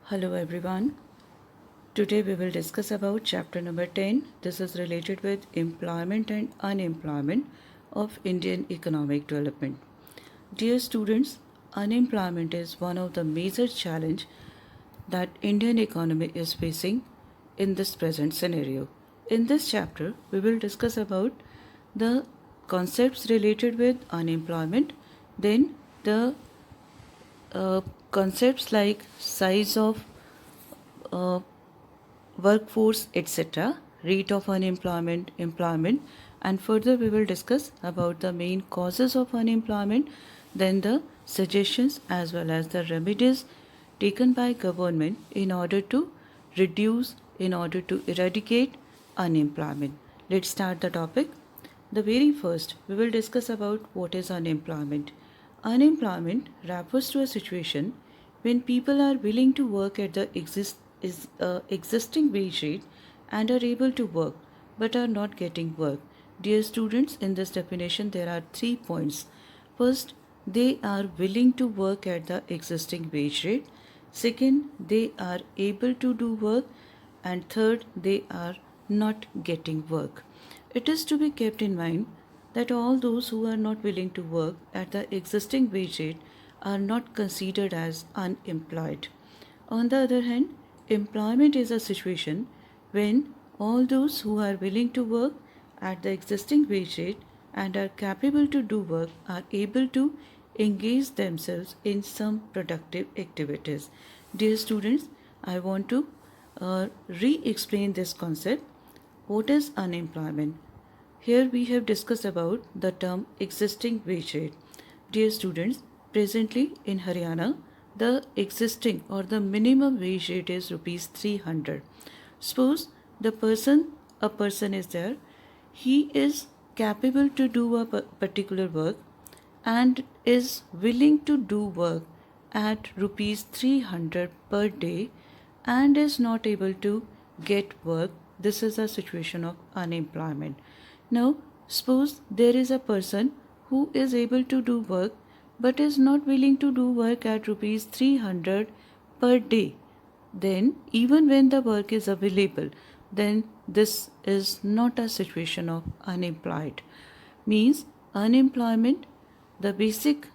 Hello everyone. Today we will discuss about chapter number 10. This is related with employment and unemployment of Indian economic development. Dear students, unemployment is one of the major challenge that Indian economy is facing in this present scenario. In this chapter, we will discuss about the concepts related with unemployment, then the uh, concepts like size of uh, workforce, etc., rate of unemployment, employment, and further we will discuss about the main causes of unemployment, then the suggestions as well as the remedies taken by government in order to reduce, in order to eradicate unemployment. Let's start the topic. The very first, we will discuss about what is unemployment. Unemployment refers to a situation when people are willing to work at the existing wage rate and are able to work but are not getting work. Dear students, in this definition there are 3 points. First, they are willing to work at the existing wage rate. Second, they are able to do work. And third, they are not getting work. It is to be kept in mind that all those who are not willing to work at the existing wage rate are not considered as unemployed. On the other hand, employment is a situation when all those who are willing to work at the existing wage rate and are capable to do work are able to engage themselves in some productive activities. Dear students, I want to re-explain this concept. What is unemployment? Here we have discussed about the term existing wage rate. Dear students, presently in Haryana, the existing or the minimum wage rate is rupees 300. Suppose a person is there, he is capable to do a particular work and is willing to do work at rupees 300 per day and is not able to get work. This is a situation of unemployment. Now, suppose there is a person who is able to do work but is not willing to do work at rupees 300 per day. Then, even when the work is available, then this is not a situation of unemployed. Means unemployment, the basic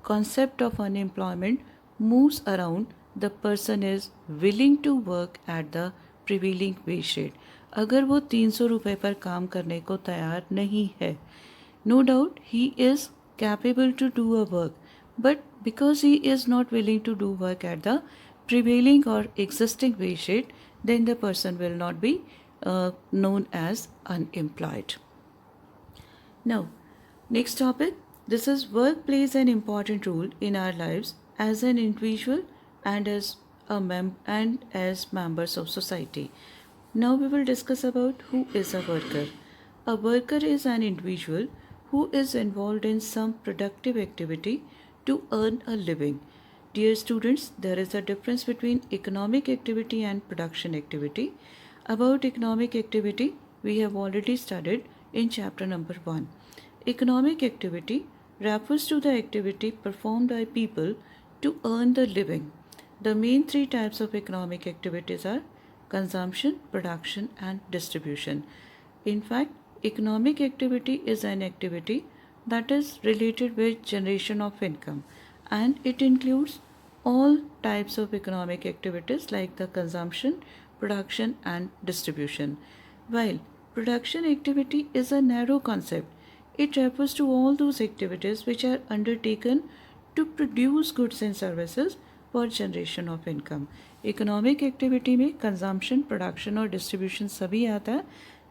concept of unemployment moves around the person is willing to work at the prevailing wage rate. अगर वो 300 रुपये पर काम करने को तैयार नहीं है, no doubt he is capable to do a work, but because he is not willing to do work at the prevailing or existing wage rate, then the person will not be known as unemployed. Now, next topic. This is work plays an important role in our lives as an individual and as members of society. Now we will discuss about who is a worker. A worker is an individual who is involved in some productive activity to earn a living. Dear students, there is a difference between economic activity and production activity. About economic activity, we have already studied in chapter number 1. Economic activity refers to the activity performed by people to earn the living. The main 3 types of economic activities are consumption, production, and distribution. In fact, economic activity is an activity that is related with generation of income, and it includes all types of economic activities like the consumption, production, and distribution. While production activity is a narrow concept, it refers to all those activities which are undertaken to produce goods and services for generation of income. Economic activity में consumption, production और distribution सभी आता है,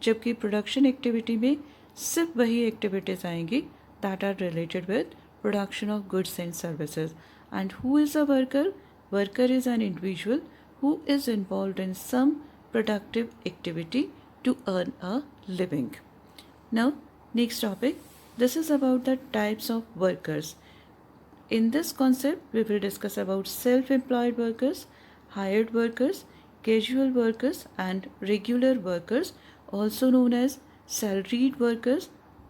जबकि production activity में सिर्फ वही activities आएंगी that are related with production of goods and services. And who is a worker? Worker is an individual who is involved in some productive activity to earn a living. Now, next topic. This is about the types of workers. In this concept, we will discuss about self-employed workers, hired workers, casual workers, and regular workers, also known as salaried workers,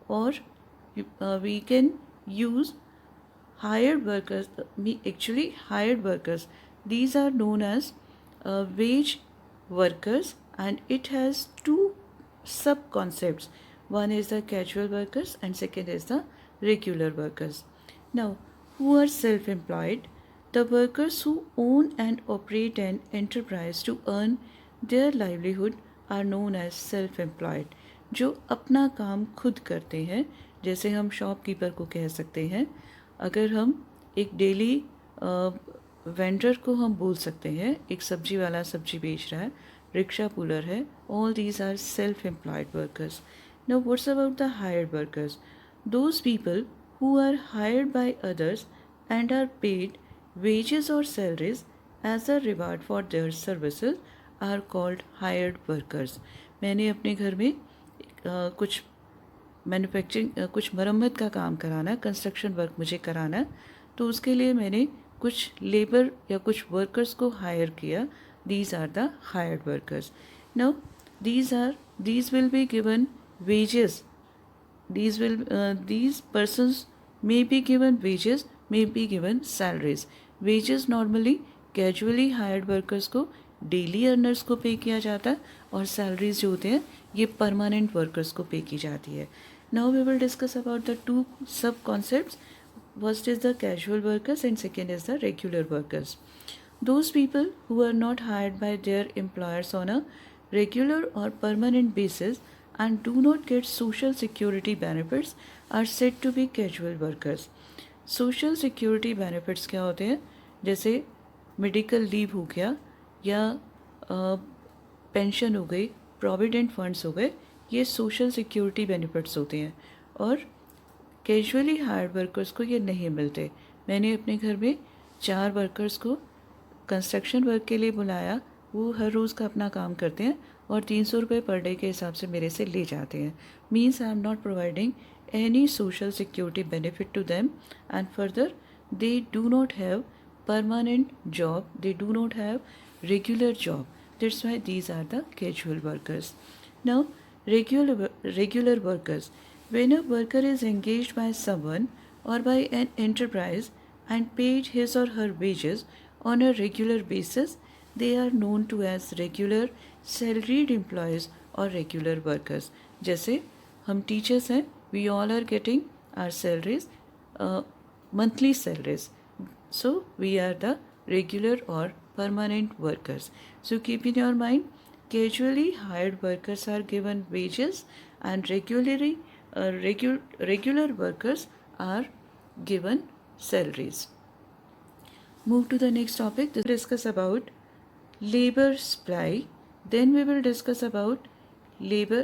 or we can use hired workers. Hired workers These are known as wage workers, and it has two sub concepts. One is the casual workers and second is the regular workers. Now, who are self employed? The workers who own and operate an enterprise to earn their livelihood are known as self employed. जो अपना काम खुद करते हैं, जैसे हम shopkeeper को कह सकते हैं. अगर हम एक डेली वेंडर को हम बोल सकते हैं, एक सब्जी वाला सब्जी बेच रहा है, रिक्शा पुलर है, all these are self employed workers. Now what's about the hired workers? Those people who are hired by others and are paid wages or salaries as a reward for their services are called hired workers. मैंने अपने घर में कुछ manufacturing कुछ मरम्मत का काम कराना है, कंस्ट्रक्शन वर्क मुझे कराना है, तो उसके लिए मैंने कुछ लेबर या कुछ वर्कर्स को हायर किया. These are the hired workers. Now these will be given wages. These persons may be given wages, may be given salaries. Wages normally casually hired workers को, डेली अर्नर्स को पे किया जाता है, और सैलरीज जो होते हैं ये परमानेंट वर्कर्स को पे की जाती है. Now we will discuss about the two sub concepts. First is the casual workers and second is the regular workers. Those people who are not hired by their employers on a regular or permanent basis and do not get social security benefits are said to be casual workers. Social security benefits क्या होते हैं? जैसे medical leave हो गया या pension हो गई, provident funds हो गए, ये सोशल सिक्योरिटी बेनिफिट्स होते हैं, और कैजुअली हायर्ड वर्कर्स को ये नहीं मिलते. मैंने अपने घर में 4 वर्कर्स को कंस्ट्रक्शन वर्क के लिए बुलाया. वो हर रोज़ का अपना काम करते हैं और 300 रुपये पर डे के हिसाब से मेरे से ले जाते हैं. Means I am not providing any social security benefit to them, and further they do not have permanent job, they do not have regular job. That's why these are the casual workers. Now, regular workers. When a worker is engaged by someone or by an enterprise and paid his or her wages on a regular basis, they are known to as regular salaried employees or regular workers. जैसे हम teachers हैं, we all are getting our salaries, monthly salaries. So we are the regular or permanent workers. So keep in your mind, casually hired workers are given wages and regular workers are given salaries. Move to the next topic. To discuss about labor supply. Then we will discuss about labor.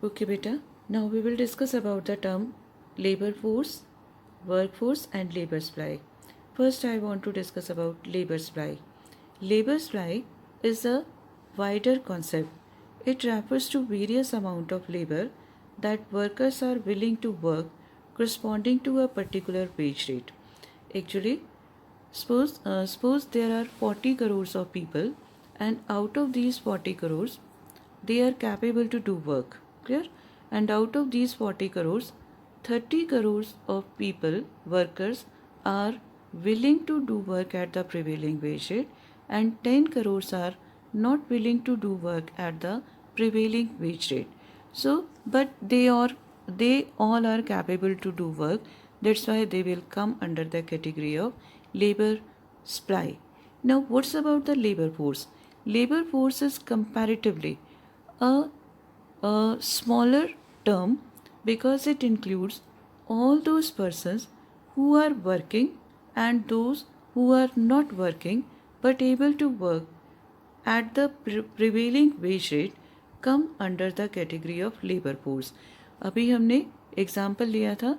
Okay, beta. Now we will discuss about the term labor force, workforce and labor supply. First, I want to discuss about labor supply. Labor supply is a wider concept. It refers to various amount of labor that workers are willing to work corresponding to a particular wage rate. Actually, suppose there are 40 crores of people, and out of these 40 crores, they are capable to do work. Clear? And out of these 40 crores, 30 crores of people, workers, are willing to do work at the prevailing wage rate, and 10 crores are not willing to do work at the prevailing wage rate. So, but they all are capable to do work. That's why they will come under the category of labor supply. Now, what's about the labor force? Labor force is comparatively a smaller term because it includes all those persons who are working and those who are not working but able to work at the prevailing wage rate come under the category of labor force. अभी हमने example लिया था,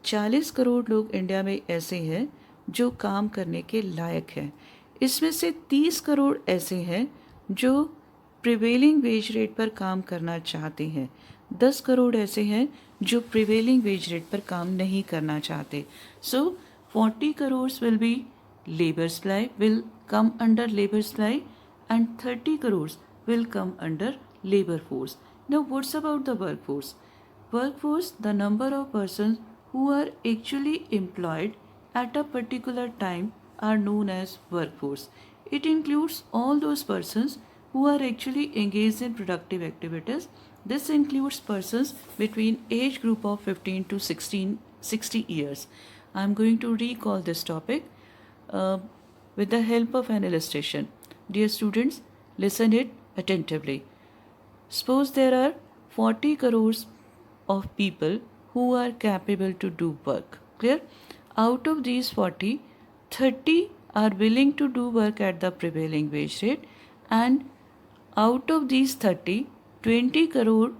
40 करोड़ लोग India में ऐसे हैं जो काम करने के लायक हैं. इसमें से 30 करोड़ ऐसे हैं जो प्रिवेलिंग वेज रेट पर काम करना चाहते हैं. 10 करोड़ ऐसे हैं जो प्रिवेलिंग वेज रेट पर काम नहीं करना चाहते. सो 40 crores will be labor supply, will come under labor supply, and 30 crores will come under labor force. Now, what's about the workforce? Workforce, the number of persons who are actually employed at a particular time are known as workforce. It includes all those persons who are actually engaged in productive activities. This includes persons between age group of 15 to 60 years. I am going to recall this topic uh, with the help of an illustration. Dear students, listen it attentively. Suppose there are 40 crores of people who are capable to do work. Clear? Out of these 40, 30 are willing to do work at the prevailing wage rate, and out of these 30, 20 crore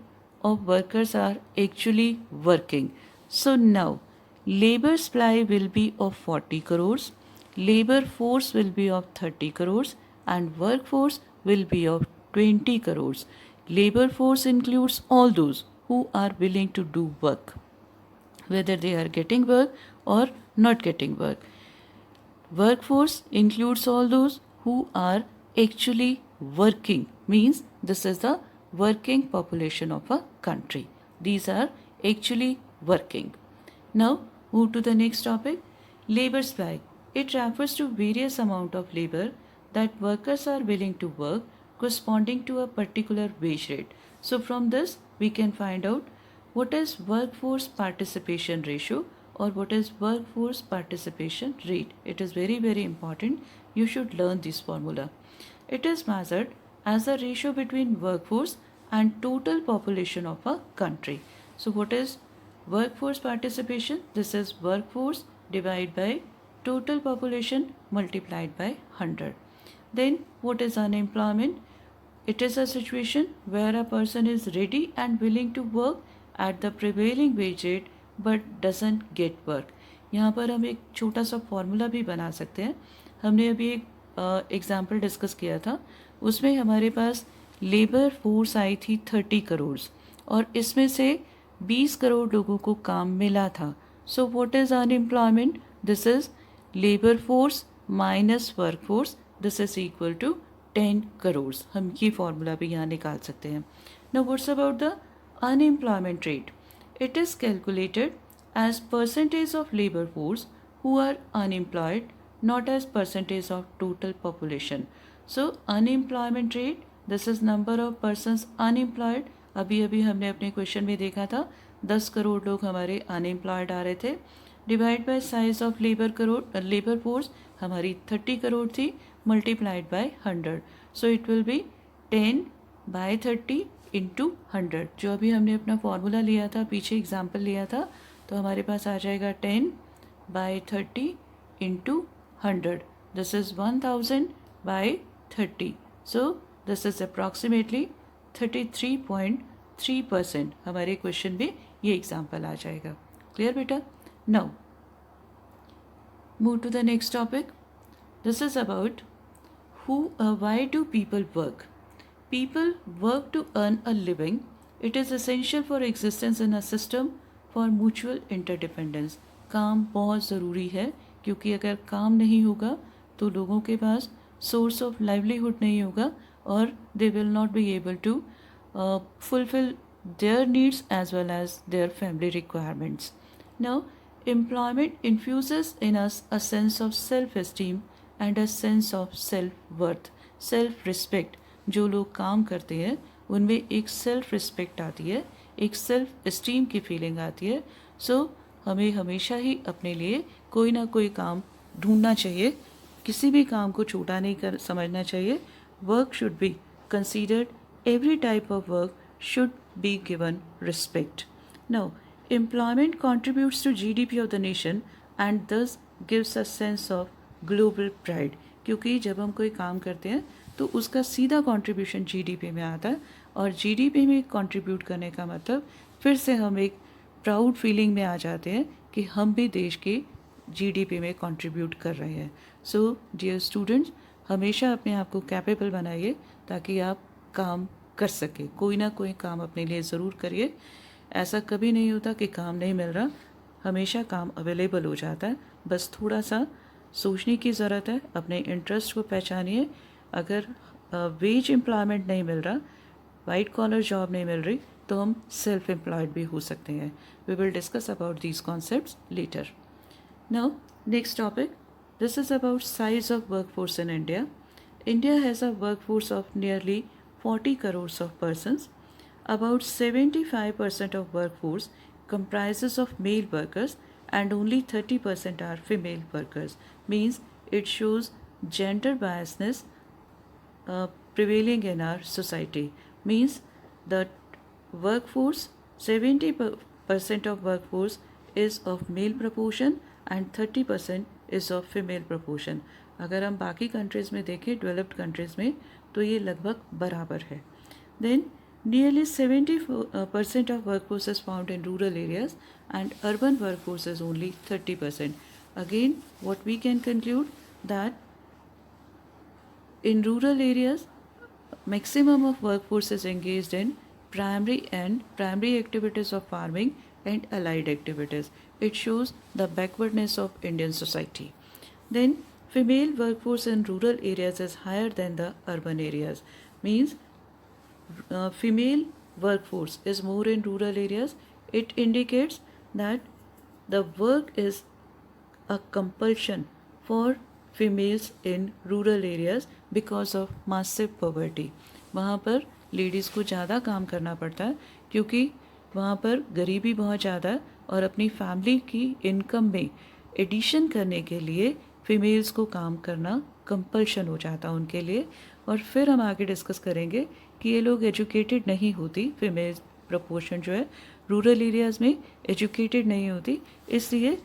of workers are actually working. So now, labor supply will be of 40 crores, labor force will be of 30 crores, and workforce will be of 20 crores. Labor force includes all those who are willing to do work, whether they are getting work or not getting work. Workforce includes all those who are actually working, means this is the working population of a country. These are actually working. Now move to the next topic, labor supply. It refers to various amount of labor that workers are willing to work corresponding to a particular wage rate. So from this we can find out what is workforce participation ratio or what is workforce participation rate. It is very, very important. You should learn this formula. It is measured as the ratio between workforce and total population of a country. So what is workforce participation? This is workforce divided by total population multiplied by 100. Then what is unemployment? It is a situation where a person is ready and willing to work at the prevailing wage rate but doesn't get work. यहाँ पर हम एक छोटा सा formula भी बना सकते हैं. हमने अभी एक एग्जाम्पल डिस्कस किया था, उसमें हमारे पास लेबर फोर्स आई थी 30 करोड़ और इसमें से 20 करोड़ लोगों को काम मिला था. So what is unemployment? This is labour force minus work force, this is equal to 10 crore. हम ये फॉर्मूला भी यहाँ निकाल सकते हैं. Now what's about the unemployment rate? It is calculated as percentage of labor force who are unemployed, not as percentage of total population. So unemployment rate, this is number of persons unemployed. अभी अभी हमने अपने question में देखा था 10 करोड़ लोग हमारे unemployed आ रहे थे, divide by size of labour force हमारी 30 करोड़ थी, multiplied by 100. So it will be 10 by 30 into 100. जो अभी हमने अपना फॉर्मूला लिया था, पीछे एग्जाम्पल लिया था, तो हमारे पास आ जाएगा 10 by 30 into 100. This is 1000 by 30. So this is approximately 33.3%. हमारे क्वेश्चन में ये एग्जाम्पल आ जाएगा. क्लियर बेटा? Now move to the next topic. This is about why do people work? People work to earn a living. It is essential for existence in a system for mutual interdependence. काम बहुत ज़रूरी है, क्योंकि अगर काम नहीं होगा तो लोगों के पास सोर्स ऑफ लाइवलीहुड नहीं होगा और they will not be able to fulfil their needs as well as their family requirements. Now, employment infuses in us a sense of self-esteem and a sense of self-worth, self-respect. जो लोग काम करते हैं उनमें एक सेल्फ रिस्पेक्ट आती है, एक सेल्फ इस्टीम की फीलिंग आती है. सो हमें हमेशा ही अपने लिए कोई ना कोई काम ढूंढना चाहिए, किसी भी काम को छोटा नहीं समझना चाहिए. Work should be considered, every type of work should be given respect. Now, employment contributes to GDP of the nation and thus gives a sense of global pride. क्योंकि जब हम कोई काम करते हैं तो उसका सीधा कंट्रीब्यूशन जीडीपी में आता है और जीडीपी में कंट्रीब्यूट करने का मतलब फिर से हम एक प्राउड फीलिंग में आ जाते हैं कि हम भी देश के जीडीपी में कंट्रीब्यूट कर रहे हैं. सो डियर स्टूडेंट्स, हमेशा अपने आप को कैपेबल बनाइए ताकि आप काम कर सके. कोई ना कोई काम अपने लिए ज़रूर करिए. ऐसा कभी नहीं होता कि काम नहीं मिल रहा, हमेशा काम अवेलेबल हो जाता है. बस थोड़ा सा सोचने की ज़रूरत है, अपने इंटरेस्ट को पहचानिए. अगर वेज एम्प्लॉयमेंट नहीं मिल रहा, वाइट कॉलर जॉब नहीं मिल रही, तो हम सेल्फ एम्प्लॉयड भी हो सकते हैं. We will discuss about these concepts later. Now next topic. This is about size of workforce in India. India has a workforce of nearly 40 crores of persons. About 75% of workforce comprises of male workers and only 30% are female workers. Means it shows gender biasness prevailing in our society. Means the workforce 70% of workforce is of male proportion and 30% is of female proportion. अगर हम बाकी countries में देखें, developed countries में, तो ये लगभग बराबर है. Then nearly 70% of workforce is found in rural areas and urban workforce is only 30%. Again what we can conclude that in rural areas maximum of workforce is engaged in primary activities of farming and allied activities. It shows the backwardness of Indian society. Then female workforce in rural areas is higher than the urban areas. Means female workforce is more in rural areas. It indicates that the work is a compulsion for females in rural areas because of massive poverty. वहाँ पर ladies को ज़्यादा काम करना पड़ता है क्योंकि वहाँ पर गरीबी बहुत ज़्यादा है और अपनी फैमिली की इनकम में एडिशन करने के लिए फीमेल्स को काम करना कंपल्शन हो जाता है उनके लिए. और फिर हम आगे डिस्कस करेंगे कि ये लोग एजुकेटेड नहीं होती. फीमेल प्रपोर्शन जो है रूरल एरियाज़ में एजुकेटेड नहीं होती, इसलिए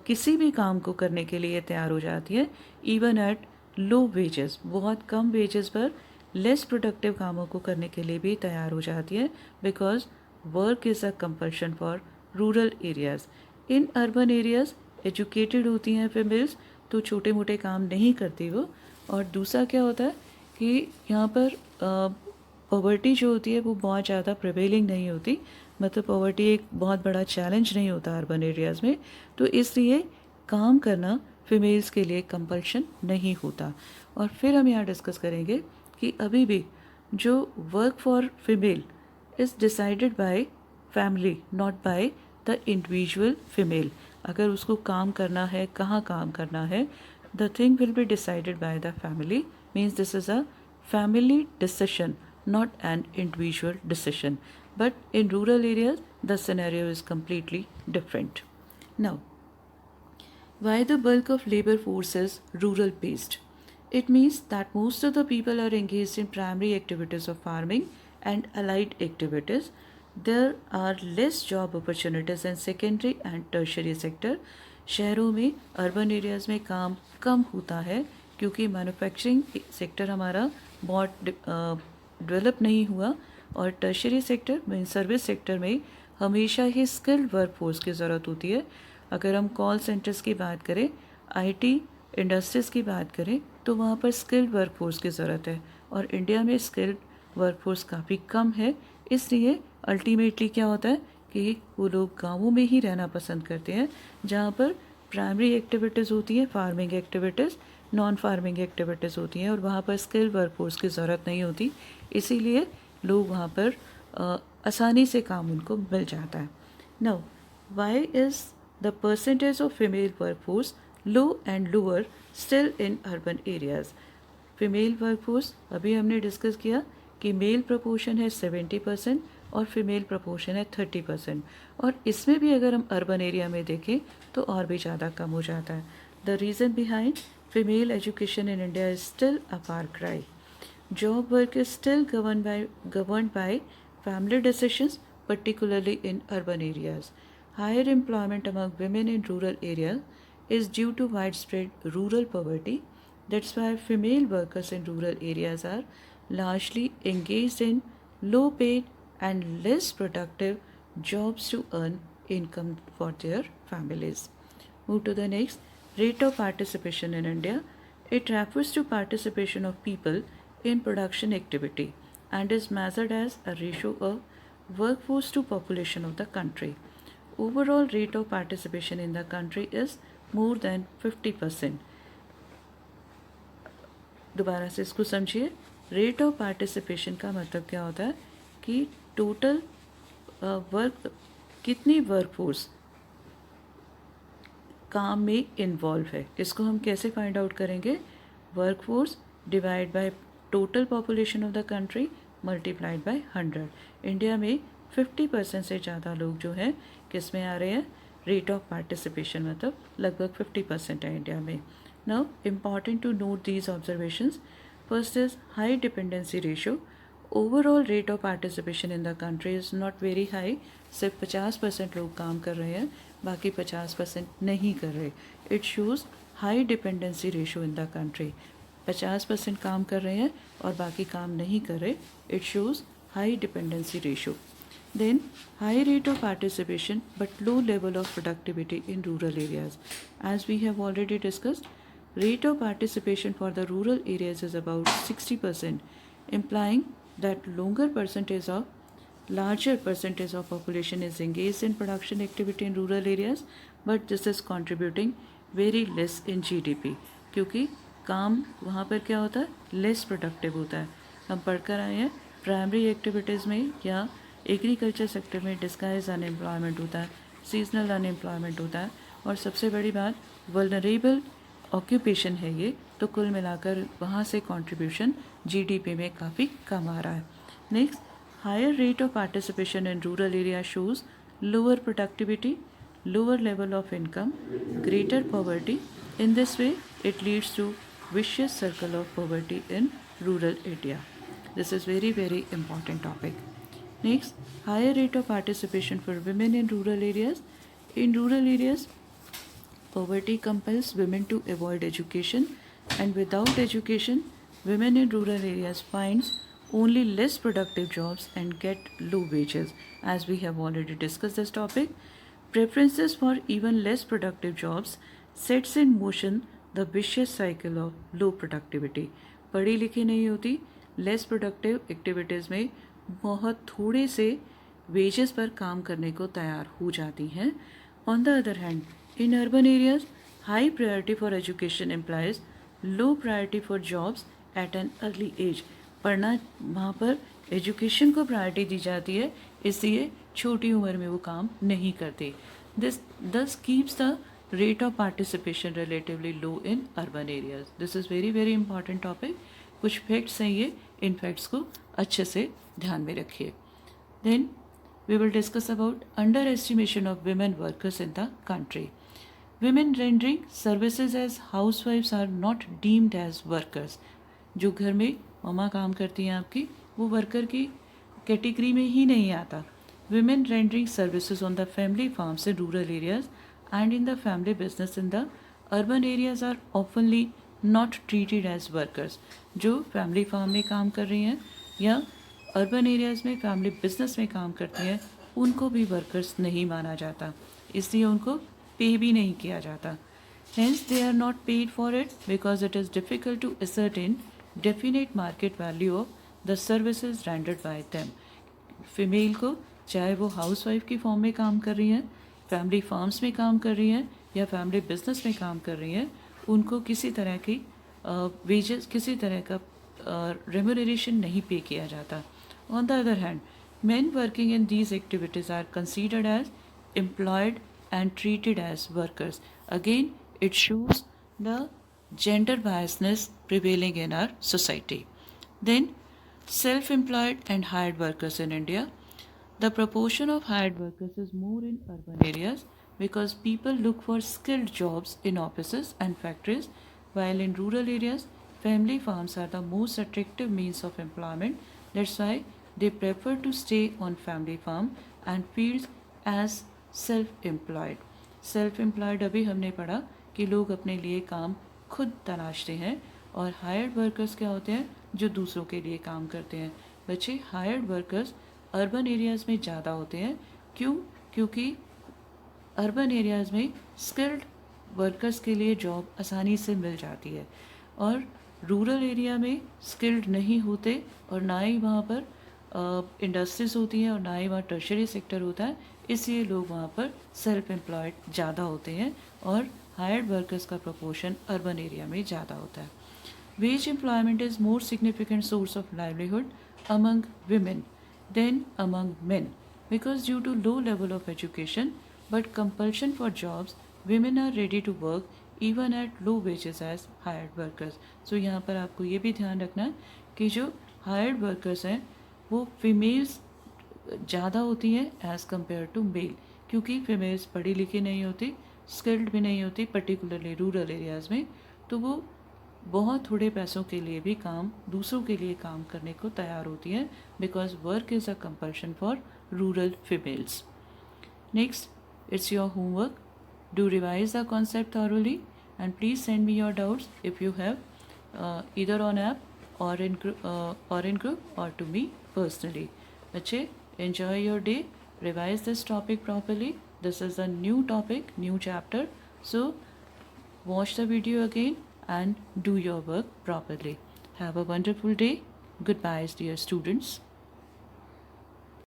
किसी भी काम को करने के लिए तैयार हो जाती है. इवन एट लो वेजेस, बहुत कम वेजेस पर लेस प्रोडक्टिव कामों को करने के लिए भी तैयार हो जाती है because work is a compulsion for rural areas. In urban areas educated होती हैं फीमेल्स तो छोटे मोटे काम नहीं करती वो. और दूसरा क्या होता है कि यहाँ पर पॉवर्टी जो होती है वो बहुत ज़्यादा प्रिवेलिंग नहीं होती. मतलब पॉवर्टी एक बहुत बड़ा चैलेंज नहीं होता अर्बन एरियाज़ में, तो इसलिए काम करना फीमेल्स के लिए कंपल्शन नहीं होता. और फिर हम यहाँ डिस्कस करेंगे कि अभी भी जो work for female is decided by family not by the individual female. अगर उसको काम करना है, कहाँ काम करना है, the thing will be decided by the family. Means this is a family decision, not an individual decision. But in rural areas, the scenario is completely different. Now, why the bulk of labor force is rural based? It means that most of the people are engaged in primary activities of farming and allied activities. There are less job opportunities in secondary and tertiary sector. शहरों में, urban areas में काम कम होता है क्योंकि manufacturing sector हमारा बहुत develop नहीं हुआ. और टर्शरी सेक्टर में, सर्विस सेक्टर में हमेशा ही स्किल्ड वर्कफोर्स की ज़रूरत होती है. अगर हम कॉल सेंटर्स की बात करें, आईटी इंडस्ट्रीज़ की बात करें, तो वहाँ पर स्किल्ड वर्कफोर्स की ज़रूरत है. और इंडिया में स्किल्ड वर्कफोर्स काफ़ी कम है. इसलिए अल्टीमेटली क्या होता है कि वो लोग गाँवों में ही रहना पसंद करते हैं जहाँ पर प्राइमरी एक्टिविटीज़ होती हैं, farming activities, non farming activities होती हैं और वहाँ पर स्किल वर्कफोर्स की ज़रूरत नहीं होती. इसीलिए लोग वहाँ पर आसानी से काम उनको मिल जाता है. Now why is the percentage of female workforce low and lower still in urban areas? Female workforce अभी हमने डिस्कस किया कि मेल प्रपोर्शन है 70% और फीमेल प्रपोर्शन है 30%. और इसमें भी अगर हम अर्बन एरिया में देखें तो और भी ज़्यादा कम हो जाता है. The reason behind female education in India is still a far cry. Job work is still governed by family decisions, particularly in urban areas. Higher employment among women in rural areas is due to widespread rural poverty. That's why female workers in rural areas are largely engaged in low paid and less productive jobs to earn income for their families. Move to the next. Rate of participation in India. It refers to participation of people in production activity and is measured as a ratio of workforce to population of the country. Overall rate of participation in the country is more than 50%. दोबारा से इसको समझिए. Rate of participation का मतलब क्या होता है कि टोटल वर्क कितनी वर्कफोर्स काम में इन्वॉल्व है, इसको हम कैसे फाइंड आउट करेंगे? Workforce divide by total population of the country multiplied by 100। India में 50% से ज़्यादा लोग जो हैं किस में आ रहे हैं? रेट ऑफ पार्टिसिपेशन, मतलब लगभग 50% है इंडिया में। Now important to note these observations. First is high dependency ratio. Overall rate of participation in the country is not very high. सिर्फ 50% लोग काम कर रहे हैं, बाकी 50% नहीं कर रहे। It shows high dependency ratio in the country. 50% काम कर रहे हैं और बाकी काम नहीं कर रहे। It shows high dependency ratio. Then high rate of participation but low level of productivity in rural areas. As we have already discussed, rate of participation for the rural areas is about 60%, implying that larger percentage of population is engaged in production activity in rural areas, but this is contributing very less in GDP, क्योंकि काम वहाँ पर क्या होता है? Less productive होता है। हम पढ़कर आए हैं प्राइमरी एक्टिविटीज़ में या एग्रीकल्चर सेक्टर में डिस्गाइज अनएम्प्लॉयमेंट होता है, सीजनल अनएम्प्लॉयमेंट होता है, और सबसे बड़ी बात वल्नरेबल ऑक्यूपेशन है ये। तो कुल मिलाकर वहाँ से कंट्रीब्यूशन जीडीपी में काफ़ी कम आ रहा है। Next, higher rate of participation in rural area shows lower productivity, lower level of income, greater poverty. In this way, it leads to vicious circle of poverty in rural area. This is very, very important topic. Next, higher rate of participation for women in rural areas. In rural areas, poverty compels women to avoid education, and without education, women in rural areas finds only less productive jobs and get low wages. As we have already discussed this topic, preferences for even less productive jobs sets in motion the vicious cycle of low productivity. पढ़ी लिखी नहीं होती, less productive activities में बहुत थोड़े से wages पर काम करने को तैयार हो जाती हैं। On the other hand, in urban areas high priority for education employs low priority for jobs at an early age. पढ़ना, वहाँ पर एजुकेशन को प्रायोरिटी दी जाती है, इसलिए छोटी उम्र में वो काम नहीं करते। दिस दस keeps the rate of participation relatively low in urban areas. This is very very important topic. कुछ फैक्ट्स हैं ये, इन फैक्ट्स को अच्छे से ध्यान में रखिए। Then we will discuss about underestimation of women workers in the country. Women rendering services as housewives are not deemed as workers. जो घर में मम्मा काम करती हैं आपकी, वो वर्कर की कैटेगरी में ही नहीं आता। Women rendering services on the family farms in rural areas and in the family business in the urban areas are oftenly not treated as workers. जो फैमिली फार्म में काम कर रही हैं या अर्बन एरियाज़ में फैमिली बिजनेस में काम करती हैं, उनको भी वर्कर्स नहीं माना जाता, इसलिए उनको पे भी नहीं किया जाता। Hence they are not paid for it because it is difficult to ascertain definite market value of the services rendered by them. Female को, चाहे वो हाउसवाइफ की फॉर्म में काम कर रही हैं, फैमिली फार्म्स में काम कर रही हैं या फैमिली बिजनेस में काम कर रही हैं, उनको किसी तरह की वेजेस, किसी तरह का रेम्यूनरेशन नहीं पे किया जाता। On the other hand, men working in these activities are considered as employed and treated as workers. Again, it shows the gender biasness prevailing in our society. Then, self-employed and hired workers in India. The proportion of hired workers is more in urban areas because people look for skilled jobs in offices and factories, while in rural areas, family farms are the most attractive means of employment. That's why they prefer to stay on family farm and fields as self-employed. Self-employed अभी हमने पढ़ा कि लोग अपने लिए काम खुद तलाशते हैं, और हायर्ड वर्कर्स क्या होते हैं? जो दूसरों के लिए काम करते हैं। बच्चे, हायर्ड वर्कर्स अर्बन एरियाज़ में ज़्यादा होते हैं। क्यों? क्योंकि अर्बन एरियाज़ में स्किल्ड वर्कर्स के लिए जॉब आसानी से मिल जाती है, और रूरल एरिया में स्किल्ड नहीं होते, और ना ही वहाँ पर इंडस्ट्रीज़ होती हैं और ना ही वहाँ टर्शरी सेक्टर होता है, इसलिए लोग वहाँ पर सेल्फ एम्प्लॉयड ज़्यादा होते हैं, और हायर्ड वर्कर्स का प्रोपोर्शन अर्बन एरिया में ज़्यादा होता है। Veg employment is more significant source of livelihood among women. than among men, because due to low level of education but compulsion for jobs, women are ready to work even at low wages as hired workers. So यहाँ पर आपको ये भी ध्यान रखना है कि जो hired workers हैं वो फीमेल्स ज़्यादा होती हैं एज़ कम्पेयर टू मेल, क्योंकि फीमेल्स पढ़ी लिखी नहीं होती, स्किल्ड भी नहीं होती, पर्टिकुलरली रूरल एरियाज़ में, तो वो बहुत थोड़े पैसों के लिए भी काम, दूसरों के लिए काम करने को तैयार होती हैं, because work is a compulsion for rural females. Next, it's your homework. Do revise the concept thoroughly and please send me your doubts if you have, either on app or in group or to me personally. बच्चे, enjoy your day. Revise this topic properly. This is a new topic, new chapter. So watch the video again and do your work properly. Have a wonderful day. Goodbye, dear students.